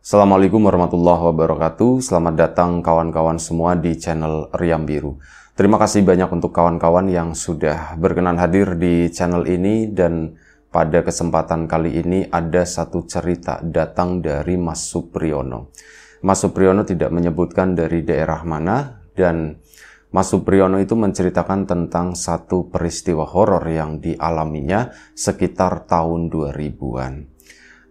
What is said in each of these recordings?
Assalamualaikum warahmatullahi wabarakatuh. Selamat datang kawan-kawan semua di channel Riam Biru. Terima kasih banyak untuk kawan-kawan yang sudah berkenan hadir di channel ini, dan pada kesempatan kali ini ada satu cerita datang dari Mas Supriyono. Mas Supriyono tidak menyebutkan dari daerah mana, dan Mas Supriyono itu menceritakan tentang satu peristiwa horor yang dialaminya sekitar tahun 2000-an.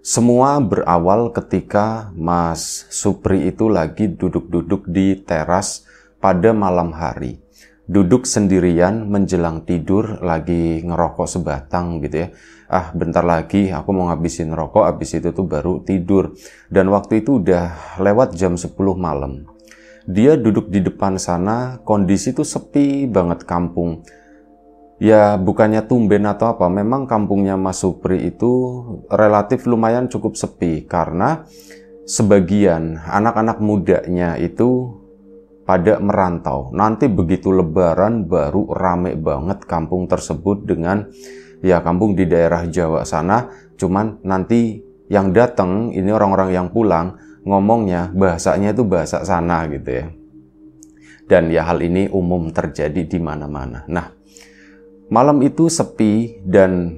Semua berawal ketika Mas Supri itu lagi duduk-duduk di teras pada malam hari. Duduk sendirian menjelang tidur, lagi ngerokok sebatang gitu ya. Bentar lagi aku mau ngabisin rokok, habis itu tuh baru tidur. Dan waktu itu udah lewat jam 10 malam. Dia duduk di depan sana, kondisi tuh sepi banget kampung. Ya bukannya tumben atau apa, memang kampungnya Mas Supri itu relatif lumayan cukup sepi karena sebagian anak-anak mudanya itu pada merantau. Nanti begitu lebaran baru rame banget kampung tersebut dengan ya kampung di daerah Jawa sana. Cuman nanti yang datang ini orang-orang yang pulang ngomongnya bahasanya itu bahasa sana gitu ya. Dan ya hal ini umum terjadi di mana-mana. Nah, malam itu sepi, dan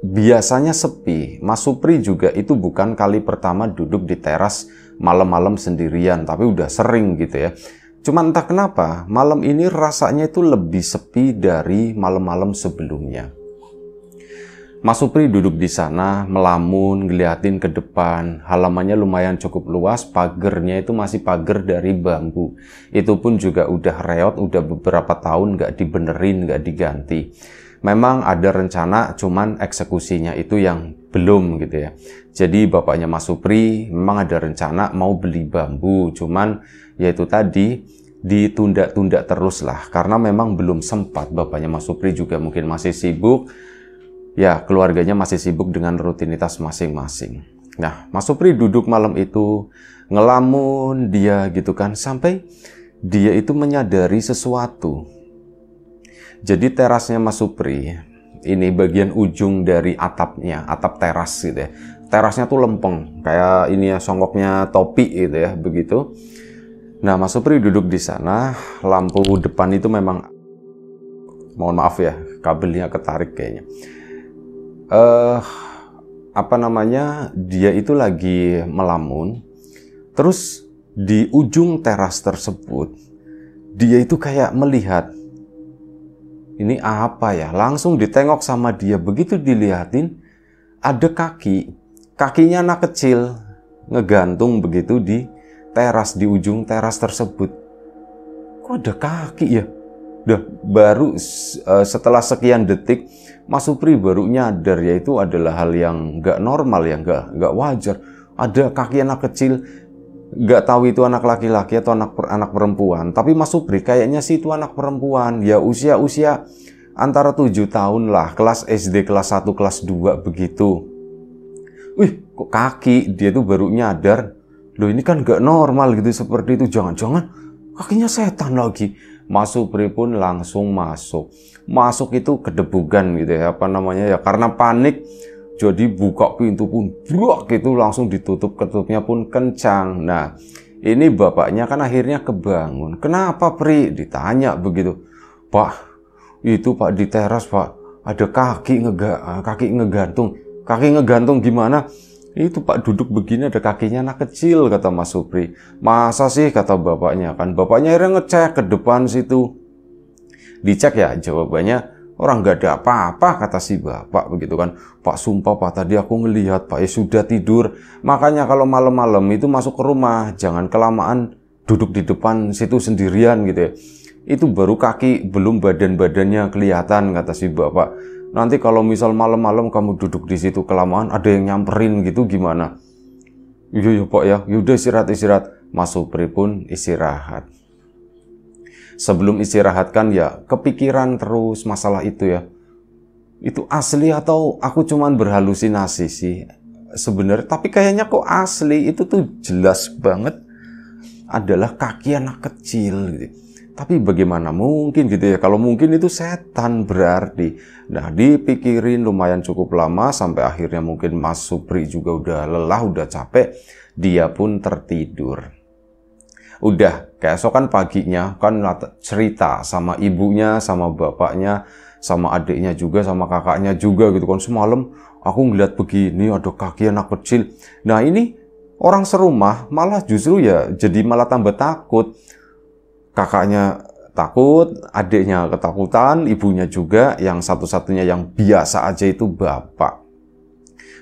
biasanya sepi. Mas Supri juga itu bukan kali pertama duduk di teras malam-malam sendirian, tapi udah sering gitu ya. Cuma entah kenapa malam ini rasanya itu lebih sepi dari malam-malam sebelumnya. Mas Supri duduk di sana, melamun, ngeliatin ke depan. Halamannya lumayan cukup luas, pagernya itu masih pagar dari bambu. Itu pun juga udah reot, udah beberapa tahun nggak dibenerin, nggak diganti. Memang ada rencana, cuman eksekusinya itu yang belum gitu ya. Jadi bapaknya Mas Supri memang ada rencana mau beli bambu, cuman ya itu tadi ditunda-tunda terus lah. Karena memang belum sempat, bapaknya Mas Supri juga mungkin masih sibuk. Ya, keluarganya masih sibuk dengan rutinitas masing-masing. Nah, Mas Supri duduk malam itu, ngelamun dia gitu kan, sampai dia itu menyadari sesuatu. Jadi terasnya Mas Supri, ini bagian ujung dari atapnya, atap teras gitu ya. Terasnya tuh lempeng, kayak ini ya, songkoknya topi gitu ya, begitu. Nah, Mas Supri duduk di sana, lampu depan itu memang, mohon maaf ya, kabelnya ketarik kayaknya. Dia itu lagi melamun, terus di ujung teras tersebut dia itu kayak melihat ini apa ya, langsung ditengok sama dia. Begitu dilihatin ada kakinya anak kecil ngegantung begitu di teras, di ujung teras tersebut. Kok ada kaki ya? Baru setelah sekian detik Mas Supri baru nyadar, yaitu adalah hal yang nggak normal ya, nggak wajar. Ada kaki anak kecil, nggak tahu itu anak laki-laki atau anak perempuan. Tapi Mas Supri kayaknya sih itu anak perempuan, ya usia antara 7 tahun lah, kelas SD, kelas 1, kelas 2 begitu. Wih, kok kaki? Dia tuh baru nyadar, loh ini kan nggak normal gitu, seperti itu. Jangan-jangan kakinya setan lagi. Mas Supri pun langsung masuk itu kedebukan gitu ya, karena panik. Jadi buka pintu pun brak gitu, langsung ketutupnya pun kencang. Nah, ini bapaknya kan akhirnya kebangun. Kenapa, Pri? Ditanya begitu. Pak, itu Pak di teras Pak, ada kaki ngegantung. Kaki ngegantung gimana? Itu Pak duduk begini ada kakinya anak kecil, kata Mas Supri. Masa sih, kata bapaknya. Kan bapaknya akhirnya ngecek ke depan situ. Dicek ya, jawabannya orang nggak ada apa-apa, kata si bapak begitu kan. Pak sumpah Pak, tadi aku ngelihat Pak, ya sudah tidur. Makanya kalau malam-malam itu masuk ke rumah jangan kelamaan duduk di depan situ sendirian gitu ya. Itu baru kaki, belum badan-badannya kelihatan, kata si bapak. Nanti kalau misal malam-malam kamu duduk di situ kelamaan, ada yang nyamperin gitu gimana? Iya Pak ya, yaudah istirahat. Mas Supri pun istirahat. Sebelum istirahat kan ya kepikiran terus masalah itu ya. Itu asli atau aku cuman berhalusinasi sih sebenarnya? Tapi kayaknya kok asli, itu tuh jelas banget adalah kaki anak kecil gitu. Tapi bagaimana mungkin gitu ya? Kalau mungkin itu setan berarti. Nah, dipikirin lumayan cukup lama sampai akhirnya mungkin Mas Supri juga udah lelah, udah capek. Dia pun tertidur. Udah, keesokan paginya kan cerita sama ibunya, sama bapaknya, sama adiknya juga, sama kakaknya juga gitu kan. Semalam aku ngeliat begini, ada kaki anak kecil. Nah ini orang serumah malah justru ya jadi malah tambah takut. Kakaknya takut, adiknya ketakutan, ibunya juga, yang satu-satunya yang biasa aja itu bapak.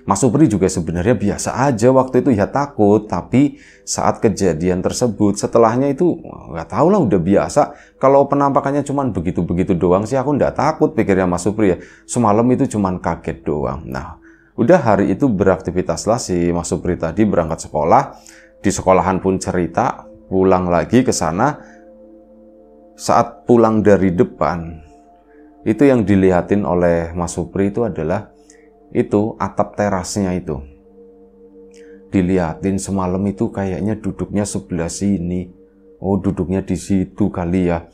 Mas Supri juga sebenarnya biasa aja waktu itu ya takut, tapi saat kejadian tersebut setelahnya itu nggak tahu lah udah biasa. Kalau penampakannya cuman begitu-begitu doang sih aku nggak takut, pikirnya Mas Supri ya. Semalam itu cuman kaget doang. Nah, udah hari itu beraktivitaslah si Mas Supri tadi berangkat sekolah. Di sekolahan pun cerita, pulang lagi ke sana. Saat pulang dari depan, itu yang dilihatin oleh Mas Supri itu adalah itu atap terasnya itu. Dilihatin semalam itu kayaknya duduknya sebelah sini. Oh, duduknya di situ kali ya.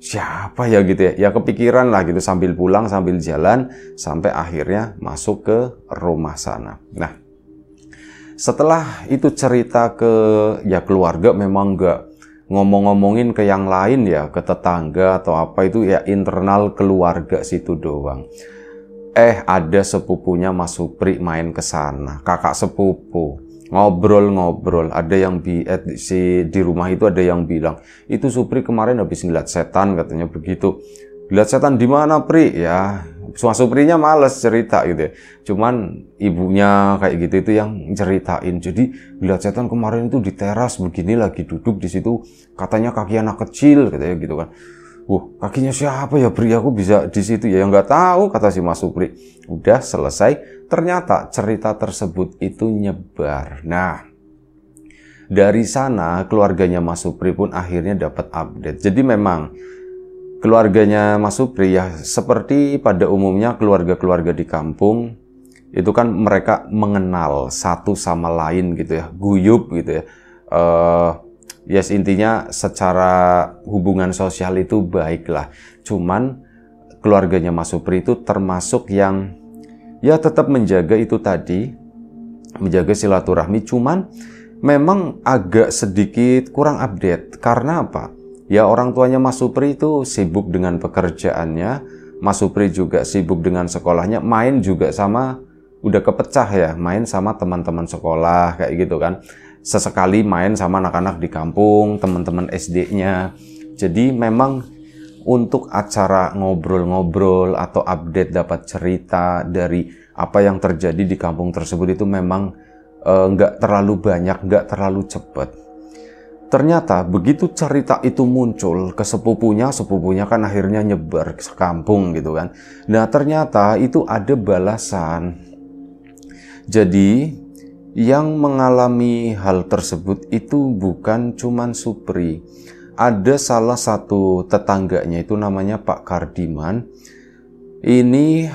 Siapa ya gitu ya? Ya kepikiran lah gitu sambil pulang, sambil jalan, sampai akhirnya masuk ke rumah sana. Nah, setelah itu cerita ke ya keluarga, memang nggak ngomong-ngomongin ke yang lain ya, ke tetangga atau apa, itu ya internal keluarga situ doang. Ada sepupunya Mas Supri main ke sana, kakak sepupu, ngobrol-ngobrol. Ada yang di rumah itu ada yang bilang, itu Supri kemarin habis ngeliat setan, katanya begitu. Lihat setan di mana, Pri? Ya, Mas Suprinya males cerita gitu ya. Cuman ibunya kayak gitu itu yang ceritain. Jadi lihat setan kemarin itu di teras begini, lagi duduk di situ, katanya kaki anak kecil, katanya gitu kan. Kakinya siapa ya, Pri? Aku bisa di situ ya? Nggak tahu, kata si Mas Supri. Udah selesai. Ternyata cerita tersebut itu nyebar. Nah, dari sana keluarganya Mas Supri pun akhirnya dapat update. Jadi memang keluarganya Mas Supri ya seperti pada umumnya keluarga-keluarga di kampung itu kan mereka mengenal satu sama lain gitu ya, guyub gitu ya. Yes, intinya secara hubungan sosial itu baiklah. Cuman keluarganya Mas Supri itu termasuk yang ya tetap menjaga itu tadi, menjaga silaturahmi. Cuman memang agak sedikit kurang update. Karena apa? Ya orang tuanya Mas Supri itu sibuk dengan pekerjaannya, Mas Supri juga sibuk dengan sekolahnya, main juga sama, udah kepecah ya, main sama teman-teman sekolah kayak gitu kan. Sesekali main sama anak-anak di kampung, teman-teman SD-nya. Jadi memang untuk acara ngobrol-ngobrol atau update dapat cerita dari apa yang terjadi di kampung tersebut itu memang nggak terlalu banyak, nggak terlalu cepat. Ternyata begitu cerita itu muncul ke sepupunya kan akhirnya nyebar ke kampung gitu kan. Nah ternyata itu ada balasan. Jadi yang mengalami hal tersebut itu bukan cuman Supri. Ada salah satu tetangganya itu namanya Pak Kardiman. Ini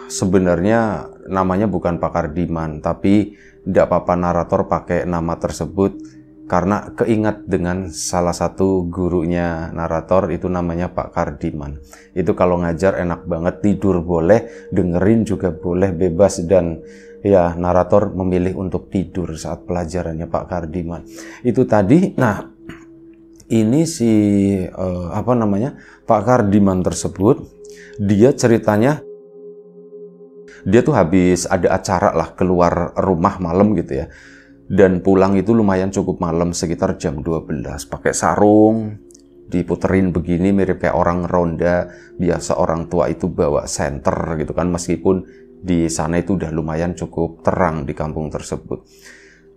sebenarnya namanya bukan Pak Kardiman, tapi tidak apa-apa narator pakai nama tersebut karena keingat dengan salah satu gurunya narator itu namanya Pak Kardiman. Itu kalau ngajar enak banget, tidur boleh, dengerin juga boleh, bebas. Dan ya narator memilih untuk tidur saat pelajarannya Pak Kardiman. Itu tadi, nah ini si Pak Kardiman tersebut, dia ceritanya dia tuh habis ada acara lah keluar rumah malam gitu ya. Dan pulang itu lumayan cukup malam, sekitar jam 12. Pakai sarung, diputerin begini mirip kayak orang ronda. Biasa orang tua itu bawa senter gitu kan, meskipun di sana itu udah lumayan cukup terang di kampung tersebut.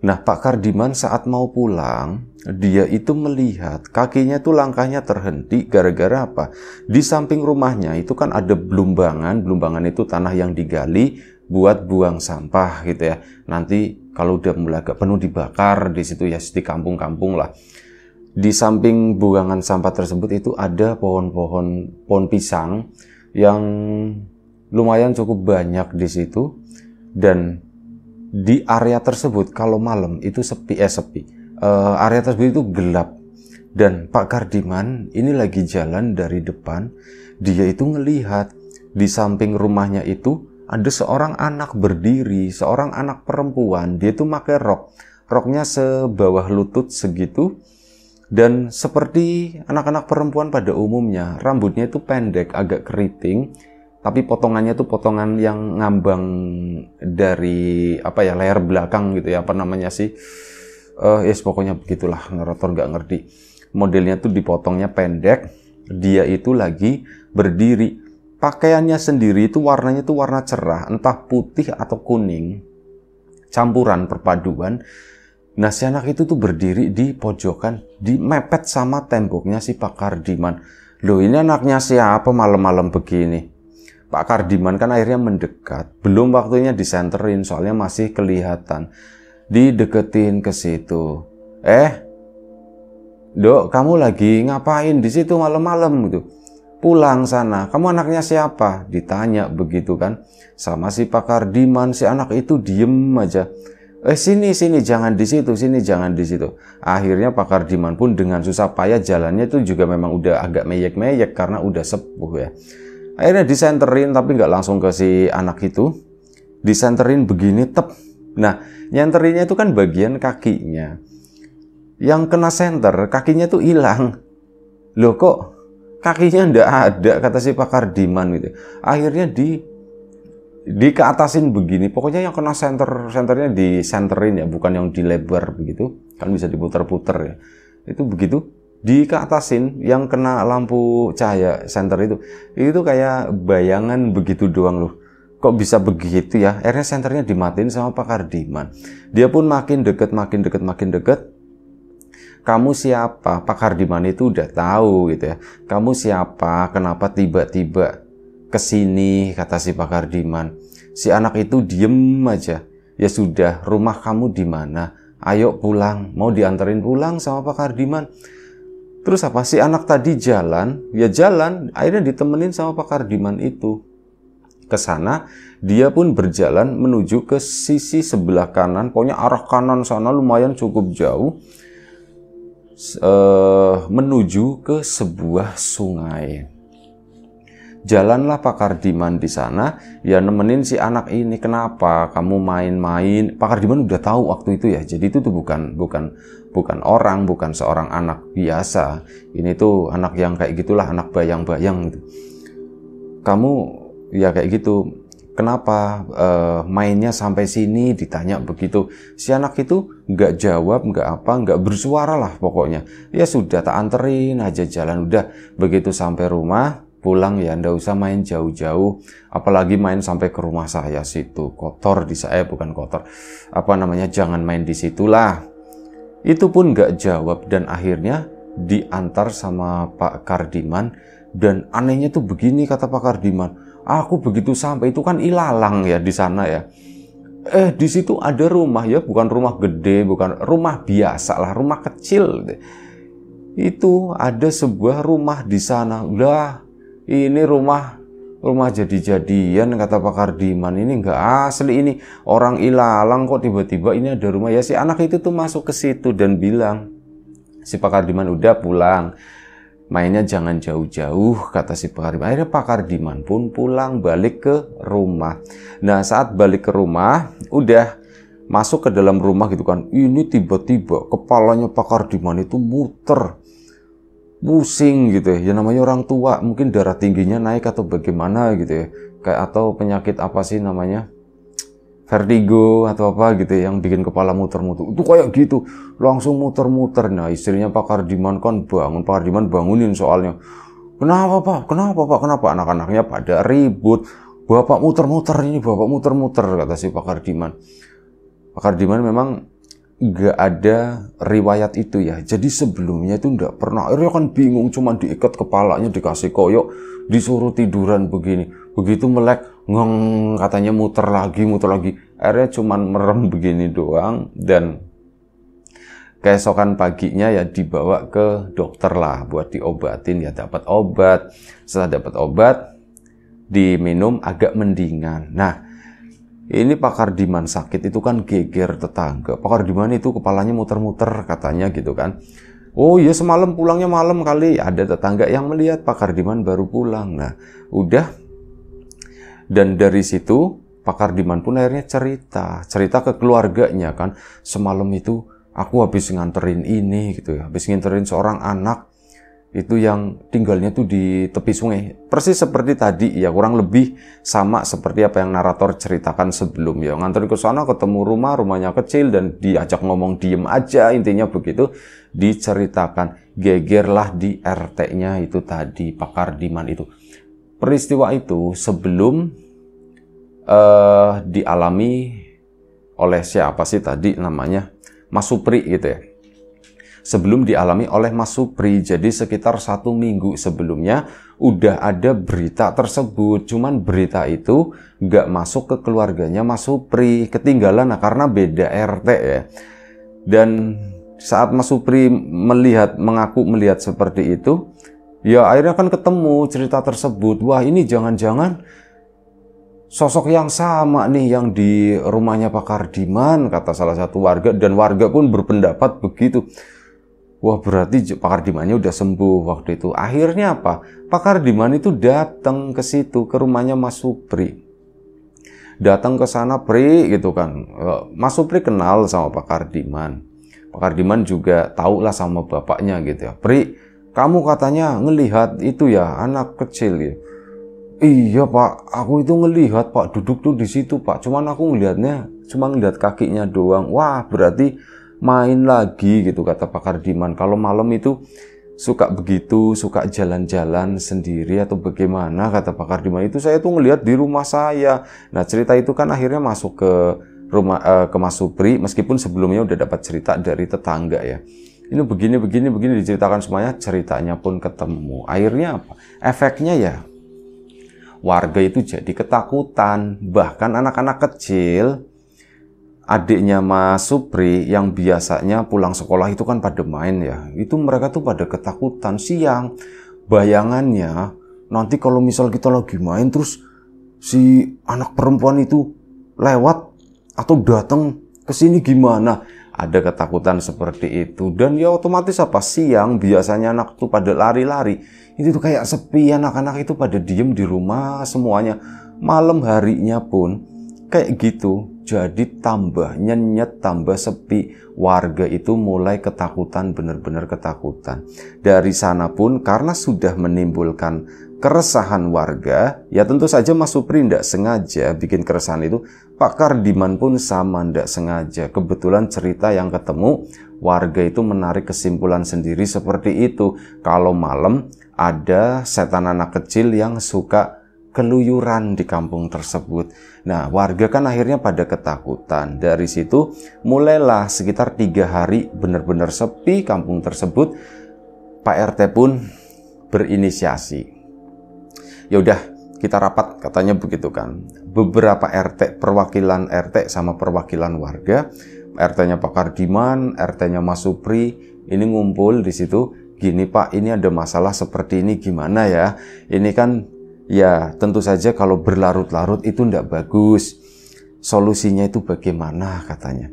Nah, Pak Kardiman saat mau pulang, dia itu melihat kakinya tuh langkahnya terhenti gara-gara apa? Di samping rumahnya itu kan ada belumbangan. Belumbangan itu tanah yang digali buat buang sampah gitu ya. Nanti kalau udah mulai agak penuh dibakar di situ ya, di kampung-kampung lah. Di samping buangan sampah tersebut itu ada pohon pisang yang lumayan cukup banyak di situ. Dan di area tersebut kalau malam itu sepi. Area tersebut itu gelap. Dan Pak Kardiman ini lagi jalan dari depan, dia itu ngelihat di samping rumahnya itu ada seorang anak berdiri, seorang anak perempuan. Dia tuh pakai rok. Roknya sebawah lutut segitu. Dan seperti anak-anak perempuan pada umumnya, rambutnya itu pendek, agak keriting. Tapi potongannya tuh potongan yang ngambang dari leher belakang gitu ya. Apa namanya sih? Yes, pokoknya begitulah, narator nggak ngerti. Modelnya tuh dipotongnya pendek. Dia itu lagi berdiri. Pakaiannya sendiri itu warnanya tuh warna cerah, entah putih atau kuning, campuran perpaduan. Nah, si anak itu tuh berdiri di pojokan, mepet sama temboknya si Pak Kardiman. Loh, ini anaknya siapa malam-malam begini? Pak Kardiman kan akhirnya mendekat, belum waktunya disenterin soalnya masih kelihatan. Dideketin ke situ. Dok, kamu lagi ngapain di situ malam-malam gitu? Pulang sana, kamu anaknya siapa? Ditanya begitu kan. Sama si Pak Kardiman, si anak itu diem aja. Sini, jangan di situ, sini, jangan di situ. Akhirnya Pak Kardiman pun dengan susah payah jalannya itu juga memang udah agak meyek-meyek karena udah sepuh ya. Akhirnya disenterin tapi nggak langsung ke si anak itu. Disenterin begini, tep. Nah, nyenterinnya itu kan bagian kakinya. Yang kena senter, kakinya tuh hilang. Loh kok kakinya ndak ada, kata si Pak Kardiman gitu. Akhirnya keatasin begini. Pokoknya yang kena senternya disenterin ya, bukan yang dilebar begitu. Kan bisa diputer-puter ya. Itu begitu. Keatasin yang kena lampu cahaya senter itu. Itu kayak bayangan begitu doang loh. Kok bisa begitu ya? Akhirnya senternya dimatiin sama Pak Kardiman. Dia pun makin deket. Kamu siapa? Pak Kardiman itu udah tahu gitu ya. Kamu siapa? Kenapa tiba-tiba kesini? Kata si Pak Kardiman. Si anak itu diem aja. Ya sudah, rumah kamu di mana? Ayo pulang. Mau dianterin pulang sama Pak Kardiman. Terus apa? Si anak tadi jalan. Ya jalan. Akhirnya ditemenin sama Pak Kardiman itu. Ke sana, dia pun berjalan menuju ke sisi sebelah kanan. Pokoknya arah kanan sana lumayan cukup jauh. Menuju ke sebuah sungai. Jalanlah Pak Kardiman di sana, ya nemenin si anak ini. Kenapa kamu main-main? Pak Kardiman udah tahu waktu itu ya. Jadi itu tuh bukan orang, bukan seorang anak biasa. Ini tuh anak yang kayak gitulah, anak bayang-bayang gitu. Kamu ya kayak gitu. Kenapa mainnya sampai sini? Ditanya begitu. Si anak itu nggak jawab, nggak bersuara lah pokoknya. Ya sudah, tak anterin aja jalan. Udah, begitu sampai rumah, pulang ya, ndak usah main jauh-jauh. Apalagi main sampai ke rumah saya situ. Kotor di saya, bukan kotor. Jangan main di situlah. Itu pun nggak jawab dan akhirnya diantar sama Pak Kardiman. Dan anehnya tuh begini, kata Pak Kardiman. Aku begitu sampai itu kan ilalang ya di sana ya. Di situ ada rumah ya, bukan rumah gede, bukan rumah biasa lah, rumah kecil. Itu ada sebuah rumah di sana. Udah, ini rumah jadi-jadian, kata Pak Kardiman. Ini nggak asli, ini orang ilalang kok tiba-tiba ini ada rumah ya. Si anak itu tuh masuk ke situ dan bilang, si Pak Kardiman udah pulang. Mainnya jangan jauh-jauh, kata si Pak Kardiman. Akhirnya Pak Kardiman pun pulang balik ke rumah. Nah, saat balik ke rumah, udah masuk ke dalam rumah gitu kan. Ini tiba-tiba kepalanya Pak Kardiman itu muter. Pusing gitu ya. Ya namanya orang tua, mungkin darah tingginya naik atau bagaimana gitu ya. Kayak atau penyakit apa sih namanya? Vertigo atau apa gitu ya, yang bikin kepala muter-muter. Itu kayak gitu, langsung muter-muter. Nah, istrinya Pak Kardiman kan bangun. Pak Kardiman bangunin soalnya. Kenapa Pak? Kenapa? Anak-anaknya pada ribut. Bapak muter-muter ini, Bapak muter-muter, kata si Pak Kardiman. Pak Kardiman memang nggak ada riwayat itu ya. Jadi sebelumnya itu nggak pernah. Akhirnya kan bingung, cuman diikat kepalanya, dikasih koyok, disuruh tiduran begini. Begitu melek, katanya muter lagi. Akhirnya cuman merem begini doang. Dan keesokan paginya ya dibawa ke dokter lah buat diobatin. Ya dapat obat. Setelah dapat obat, diminum agak mendingan. Nah, ini Pak Kardiman sakit itu kan geger tetangga. Pak Kardiman itu kepalanya muter-muter katanya gitu kan. Oh iya, semalam pulangnya malam kali. Ada tetangga yang melihat Pak Kardiman baru pulang. Nah, udah. Dan dari situ Pak Kardiman pun akhirnya cerita ke keluarganya kan. Semalam itu aku habis nganterin ini gitu ya. Habis nganterin seorang anak itu yang tinggalnya tuh di tepi sungai. Persis seperti tadi ya, kurang lebih sama seperti apa yang narator ceritakan sebelumnya. Nganterin ke sana, ketemu rumahnya kecil dan diajak ngomong diem aja, intinya begitu. Diceritakan, gegerlah di RT-nya itu tadi Pak Kardiman itu. Peristiwa itu sebelum dialami oleh siapa sih tadi namanya? Mas Supri gitu ya. Sebelum dialami oleh Mas Supri, jadi sekitar 1 minggu sebelumnya udah ada berita tersebut. Cuman berita itu nggak masuk ke keluarganya Mas Supri, ketinggalan karena beda RT ya. Dan saat Mas Supri mengaku melihat seperti itu, ya akhirnya kan ketemu cerita tersebut. Wah, ini jangan-jangan sosok yang sama nih yang di rumahnya Pak Kardiman, kata salah satu warga, dan warga pun berpendapat begitu. Wah, berarti Pak Kardimannya udah sembuh waktu itu. Akhirnya apa? Pak Kardiman itu datang ke situ, ke rumahnya Mas Supri. Datang ke sana, Pri, gitu kan. Mas Supri kenal sama Pak Kardiman. Pak Kardiman juga tahu lah sama bapaknya gitu ya. Pri, kamu katanya ngelihat itu ya, anak kecil ya. Iya Pak, aku itu ngelihat Pak, duduk tuh di situ Pak. Cuman aku cuma ngelihat kakinya doang. Wah, berarti main lagi gitu, kata Pak Kardiman. Kalau malam itu suka begitu, suka jalan-jalan sendiri atau bagaimana, kata Pak Kardiman. Itu saya tuh ngelihat di rumah saya. Nah, cerita itu kan akhirnya masuk ke rumah ke Mas Supri, meskipun sebelumnya udah dapat cerita dari tetangga ya. Ini begini diceritakan semuanya, ceritanya pun ketemu. Akhirnya apa? Efeknya ya warga itu jadi ketakutan. Bahkan anak-anak kecil, adiknya Mas Supri yang biasanya pulang sekolah itu kan pada main ya. Itu mereka tuh pada ketakutan siang. Bayangannya nanti kalau misal kita lagi main terus si anak perempuan itu lewat atau datang ke sini gimana? Ada ketakutan seperti itu. Dan ya otomatis apa? Siang biasanya anak tuh pada lari-lari. Itu tuh kayak sepi, anak-anak itu pada diem di rumah semuanya. Malam harinya pun kayak gitu. Jadi tambah nyenyet, tambah sepi. Warga itu mulai ketakutan, benar-benar ketakutan. Dari sana pun karena sudah menimbulkan keresahan warga, ya tentu saja Mas Supri tidak sengaja bikin keresahan itu. Pak Kardiman pun sama, tidak sengaja. Kebetulan cerita yang ketemu, warga itu menarik kesimpulan sendiri seperti itu. Kalau malam ada setan anak kecil yang suka keluyuran di kampung tersebut. Nah, warga kan akhirnya pada ketakutan. Dari situ mulailah sekitar 3 hari benar-benar sepi kampung tersebut. Pak RT pun berinisiasi. Ya udah, kita rapat, katanya begitu kan. Beberapa RT, perwakilan RT sama perwakilan warga, RT-nya Pak Kardiman, RT-nya Mas Supri, ini ngumpul di situ. Gini Pak, ini ada masalah seperti ini, gimana ya? Ini kan ya tentu saja kalau berlarut-larut itu tidak bagus. Solusinya itu bagaimana, katanya.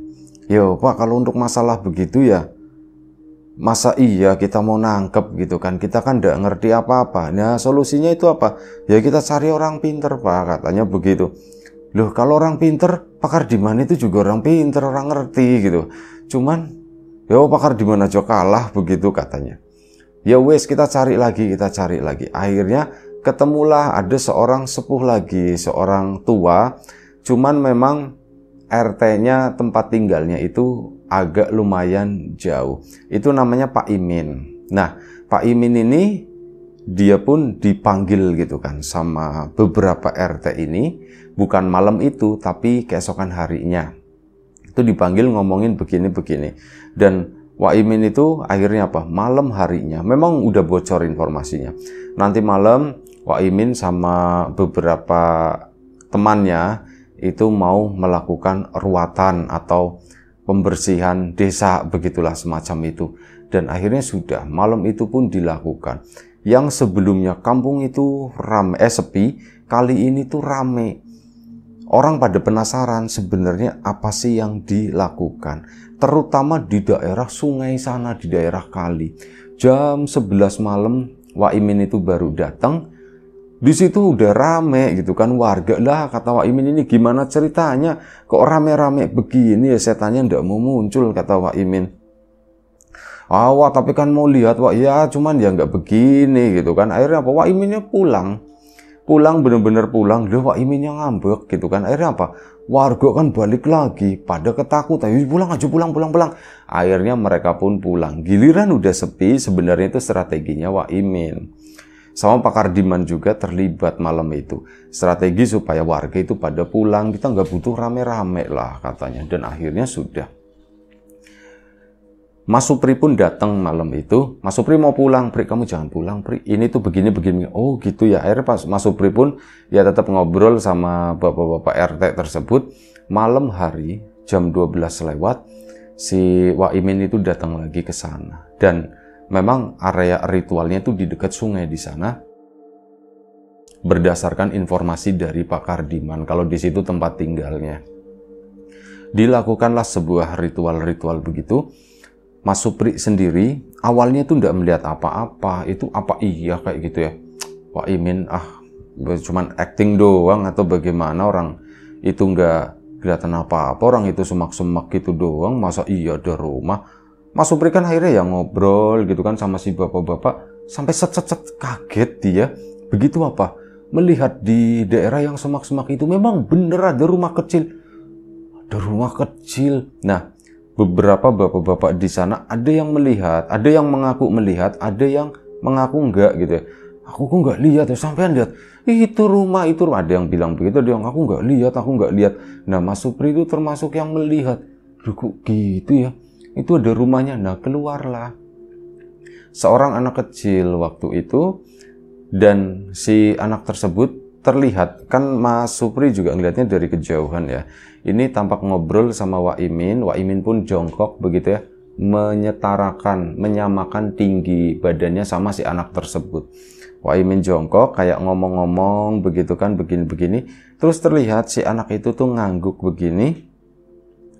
Yo Pak, kalau untuk masalah begitu ya, masa iya kita mau nangkep gitu kan, kita kan tidak ngerti apa-apa. Nah, solusinya itu apa? Ya kita cari orang pinter Pak, katanya begitu. Loh, kalau orang pinter, Pak Kardiman itu juga orang pinter, orang ngerti gitu. Cuman ya Pak Kardiman aja kalah begitu, katanya. Ya wes, kita cari lagi. Akhirnya ketemulah ada seorang sepuh lagi, seorang tua. Cuman memang RT-nya, tempat tinggalnya itu agak lumayan jauh. Itu namanya Pak Imin. Nah, Pak Imin ini dia pun dipanggil gitu kan sama beberapa RT ini. Bukan malam itu, tapi keesokan harinya. Itu dipanggil ngomongin begini-begini. Dan Wak Imin itu akhirnya apa? Malam harinya. Memang udah bocor informasinya. Nanti malam Wak Imin sama beberapa temannya itu mau melakukan ruatan atau pembersihan desa, begitulah semacam itu. Dan akhirnya sudah, malam itu pun dilakukan. Yang sebelumnya kampung itu sepi, kali ini tuh rame. Orang pada penasaran sebenarnya apa sih yang dilakukan, terutama di daerah sungai sana, di daerah kali. Jam 11 malam Wak Imin itu baru datang. Di situ udah rame gitu kan warga. Lah kata Wak Imin, ini gimana ceritanya? Kok rame-rame begini ya, setannya ndak mau muncul, kata Wak Imin. Wak, tapi kan mau lihat Wak. Ya cuman ya nggak begini gitu kan. Akhirnya apa? Wak Iminnya pulang. Pulang, bener-bener pulang. Lah Wak Iminnya ngambek gitu kan. Akhirnya apa? Warga kan balik lagi pada ketakutan. Pulang aja, pulang. Akhirnya mereka pun pulang. Giliran udah sepi, sebenarnya itu strateginya Wak Imin. Sama Pak Kardiman juga terlibat malam itu. Strategi supaya warga itu pada pulang. Kita nggak butuh rame-rame lah katanya. Dan akhirnya sudah. Mas Supri pun datang malam itu. Mas Supri mau pulang. Pri, kamu jangan pulang, Pri. Ini tuh begini. Oh gitu ya. Akhirnya pas Mas Supri pun ya tetap ngobrol sama bapak-bapak RT tersebut. Malam hari jam 12 lewat. Si Wak Imin itu datang lagi ke sana. Dan memang area ritualnya itu di dekat sungai di sana. Berdasarkan informasi dari Pak Kardiman, kalau di situ tempat tinggalnya. Dilakukanlah sebuah ritual-ritual begitu. Mas Supri sendiri awalnya itu tidak melihat apa-apa. Itu apa iya kayak gitu ya? Wak Imin cuman acting doang atau bagaimana, orang itu nggak kelihatan apa-apa, orang itu semak-semak gitu doang. Masa iya ada rumah? Mas Supri kan akhirnya ya ngobrol gitu kan sama si bapak-bapak, sampai set kaget dia. Begitu apa? Melihat di daerah yang semak-semak itu memang bener ada rumah kecil. Ada rumah kecil. Nah, beberapa bapak-bapak di sana ada yang melihat, ada yang mengaku melihat, ada yang mengaku enggak gitu ya. Aku kok nggak lihat ya, sampean lihat. Itu rumah. Ada yang bilang begitu, ada yang aku nggak lihat. Nah, Mas Supri itu termasuk yang melihat. Kok gitu ya? Itu ada rumahnya. Nah, keluarlah seorang anak kecil waktu itu, dan si anak tersebut terlihat, kan Mas Supri juga ngelihatnya dari kejauhan ya. Ini tampak ngobrol sama Wak Imin. Wak Imin pun jongkok begitu ya, menyamakan tinggi badannya sama si anak tersebut. Wak Imin jongkok kayak ngomong-ngomong begitu kan, begini-begini. Terus terlihat si anak itu tuh ngangguk begini.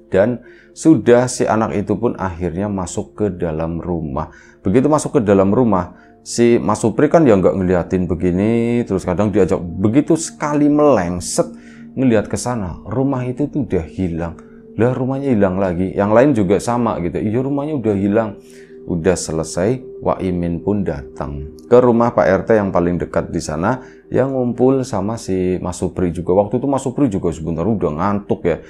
Dan sudah si anak itu pun akhirnya masuk ke dalam rumah. Begitu masuk ke dalam rumah, si Mas Supri kan ya nggak ngeliatin begini, terus kadang diajak, begitu sekali melengset ngelihat ke sana, rumah itu tuh udah hilang. Lah rumahnya hilang lagi, yang lain juga sama gitu. Iya rumahnya udah hilang. Udah selesai, Wak Imin pun datang ke rumah Pak RT yang paling dekat di sana, yang ngumpul sama si Mas Supri juga. Waktu itu Mas Supri juga sebenarnya udah ngantuk ya.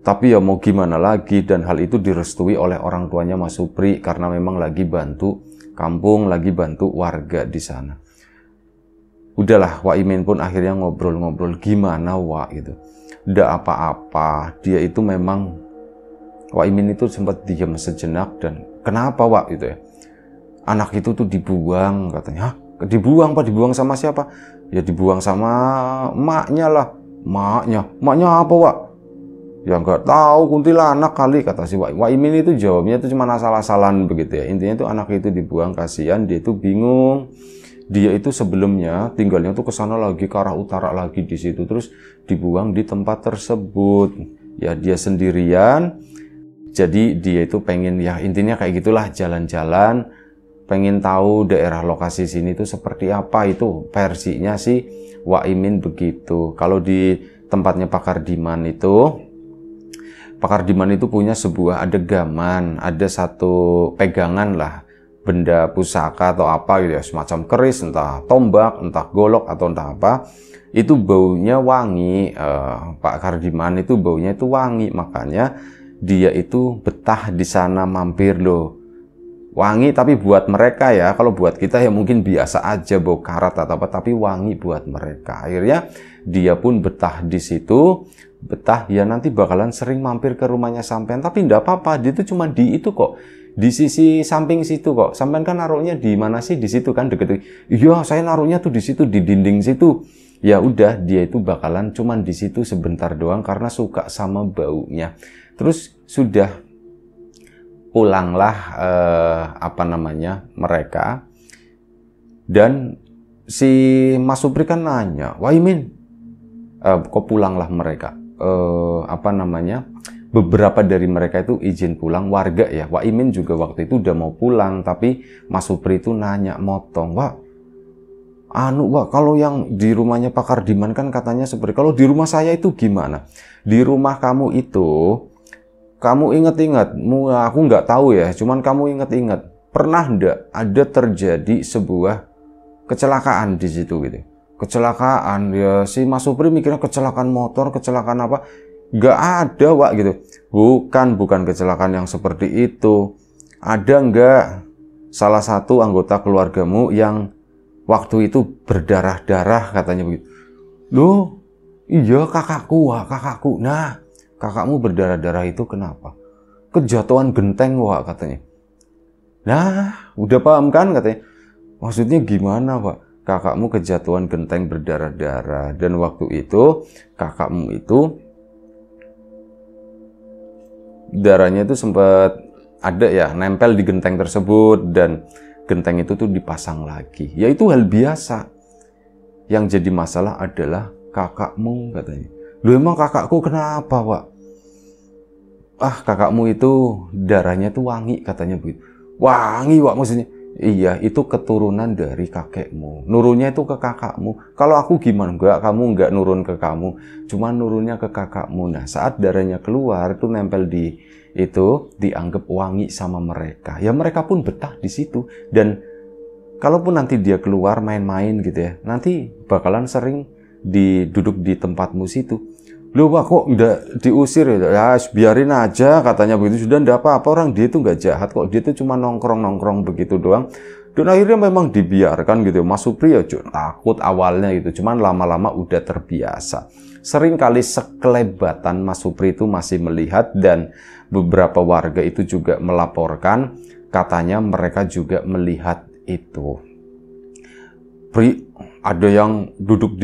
Tapi ya mau gimana lagi, dan hal itu direstui oleh orang tuanya Mas Supri karena memang lagi bantu kampung, lagi bantu warga di sana. Udahlah, Wak Imin pun akhirnya ngobrol-ngobrol, gimana Wak gitu. Udah apa-apa, dia itu memang, Wak Imin itu sempat diam sejenak dan kenapa Wak gitu ya. Anak itu tuh dibuang katanya. Hah? Dibuang Pak? Dibuang sama siapa? Ya dibuang sama emaknya lah. Emaknya apa Wak? Ya nggak tahu, kuntilanak kali, kata si Wak Imin itu jawabnya itu cuma asal-asalan begitu ya. Intinya itu anak itu dibuang, kasihan, dia itu bingung. Dia itu sebelumnya tinggalnya tuh ke sana lagi, ke arah utara lagi di situ, terus dibuang di tempat tersebut. Ya dia sendirian. Jadi dia itu pengen, ya intinya kayak gitulah, jalan-jalan, pengen tahu daerah lokasi sini itu seperti apa, itu versinya si Wak Imin begitu. Kalau di tempatnya Pak Kardiman itu, Pak Kardiman itu punya sebuah, ada gaman, ada satu pegangan lah, benda pusaka atau apa gitu ya, semacam keris, entah tombak, entah golok atau entah apa, itu baunya wangi. Pak Kardiman itu baunya itu wangi, makanya dia itu betah di sana, mampir loh. Wangi tapi buat mereka ya, kalau buat kita ya mungkin biasa aja, bau karat atau apa, tapi wangi buat mereka. Akhirnya dia pun betah di situ. Betah ya, nanti bakalan sering mampir ke rumahnya sampean, tapi enggak apa-apa, dia itu cuma di itu kok, di sisi samping situ kok. Sampean kan naruhnya di mana sih? Di situ kan, deket. Iya, saya naruhnya tuh di situ, di dinding situ. Ya udah, dia itu bakalan cuman di situ sebentar doang karena suka sama baunya. Terus sudah pulanglah mereka, dan si Mas Supri kan nanya, Wak Imin, kok pulanglah mereka. Beberapa dari mereka itu izin pulang, warga ya. Wak Imin juga waktu itu udah mau pulang, tapi Mas Supri itu nanya motong, Wak, Wak, kalau yang di rumahnya Pak Kardiman kan katanya seperti, kalau di rumah saya itu gimana? Di rumah kamu itu, kamu ingat-ingat, aku nggak tahu ya, cuman kamu ingat-ingat, pernah ndak ada terjadi sebuah kecelakaan di situ gitu? Kecelakaan, ya si Mas Supri mikirnya kecelakaan motor, kecelakaan apa? Nggak ada, Wak, gitu. Bukan kecelakaan yang seperti itu. Ada nggak salah satu anggota keluargamu yang waktu itu berdarah-darah katanya begitu? Loh, iya kakakku, Wak, kakakku. Nah, kakakmu berdarah-darah itu kenapa? Kejatuhan genteng, Wak, katanya. Nah, udah paham kan katanya? Maksudnya gimana, Pak? Kakakmu kejatuhan genteng berdarah-darah. Dan waktu itu, kakakmu itu darahnya itu sempat ada ya, nempel di genteng tersebut. Dan genteng itu tuh dipasang lagi. Ya itu hal biasa. Yang jadi masalah adalah kakakmu katanya. Loh emang kakakku kenapa, Pak? Kakakmu itu darahnya tuh wangi katanya begitu. Wangi, Pak, maksudnya? Iya, itu keturunan dari kakekmu. Nurunnya itu ke kakakmu. Kalau aku gimana? Kamu enggak nurun ke kamu. Cuma nurunnya ke kakakmu. Nah, saat darahnya keluar, itu nempel di itu, dianggap wangi sama mereka. Ya mereka pun betah di situ. Dan kalaupun nanti dia keluar main-main gitu ya, nanti bakalan sering duduk di tempatmu situ. Loh, Pak, kok enggak diusir ya? Ya, biarin aja katanya begitu. Sudah enggak apa-apa, orang dia itu enggak jahat kok. Dia itu cuma nongkrong-nongkrong begitu doang. Dan akhirnya memang dibiarkan gitu. Mas Supri ya takut awalnya gitu. Cuman lama-lama udah terbiasa. Sering kali sekelebatan Mas Supri itu masih melihat, dan beberapa warga itu juga melaporkan katanya mereka juga melihat itu. Ada yang duduk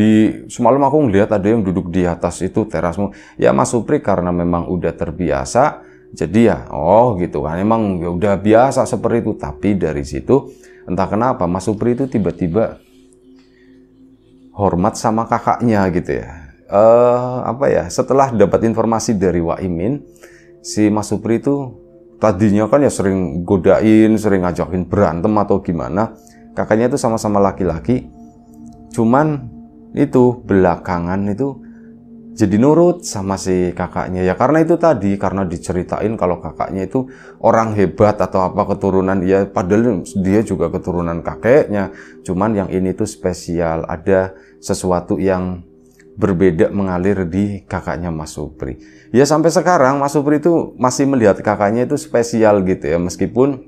semalam aku ngelihat ada yang duduk di atas itu terasmu. Ya Mas Supri karena memang udah terbiasa, jadi ya gitu kan, emang ya udah biasa seperti itu. Tapi dari situ entah kenapa Mas Supri itu tiba-tiba hormat sama kakaknya gitu ya. Setelah dapat informasi dari Wak Imin, si Mas Supri itu tadinya kan ya sering godain, sering ngajakin berantem atau gimana. Kakaknya itu sama-sama laki-laki. Cuman itu belakangan itu jadi nurut sama si kakaknya. Ya karena itu tadi, karena diceritain kalau kakaknya itu orang hebat atau apa keturunan. Ya padahal dia juga keturunan kakeknya. Cuman yang ini tuh spesial. Ada sesuatu yang berbeda mengalir di kakaknya Mas Supri. Ya sampai sekarang Mas Supri itu masih melihat kakaknya itu spesial gitu ya. Meskipun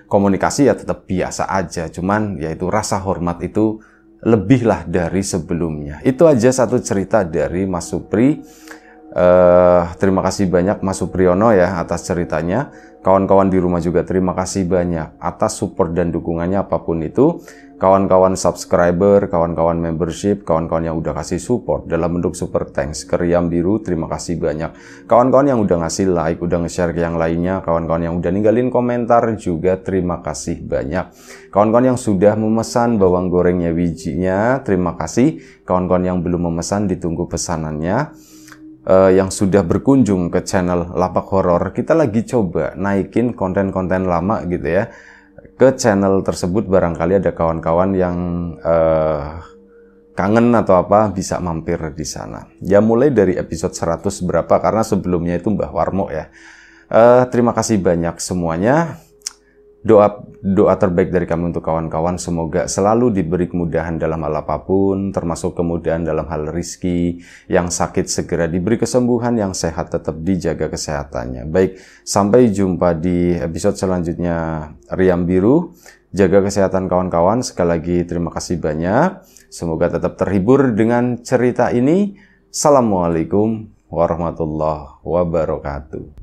komunikasi ya tetap biasa aja. Cuman ya itu rasa hormat itu lebihlah dari sebelumnya. Itu aja satu cerita dari Mas Supri. Terima kasih banyak Mas Supriyono ya atas ceritanya. Kawan-kawan di rumah juga terima kasih banyak atas support dan dukungannya apapun itu. Kawan-kawan subscriber, kawan-kawan membership, kawan-kawan yang udah kasih support dalam bentuk super thanks ke Riam Biru, terima kasih banyak. Kawan-kawan yang udah ngasih like, udah nge-share ke yang lainnya, kawan-kawan yang udah ninggalin komentar juga terima kasih banyak. Kawan-kawan yang sudah memesan bawang gorengnya wijinya, terima kasih. Kawan-kawan yang belum memesan ditunggu pesanannya. Yang sudah berkunjung ke channel Lapak Horor, kita lagi coba naikin konten-konten lama gitu ya ke channel tersebut. Barangkali ada kawan-kawan yang kangen atau apa bisa mampir di sana. Ya mulai dari episode 100 berapa, karena sebelumnya itu Mbah Warmo ya. Terima kasih banyak semuanya. Doa terbaik dari kami untuk kawan-kawan, semoga selalu diberi kemudahan dalam hal apapun, termasuk kemudahan dalam hal rizki, yang sakit segera diberi kesembuhan, yang sehat tetap dijaga kesehatannya. Baik, sampai jumpa di episode selanjutnya Riam Biru. Jaga kesehatan kawan-kawan, sekali lagi terima kasih banyak. Semoga tetap terhibur dengan cerita ini. Assalamualaikum warahmatullahi wabarakatuh.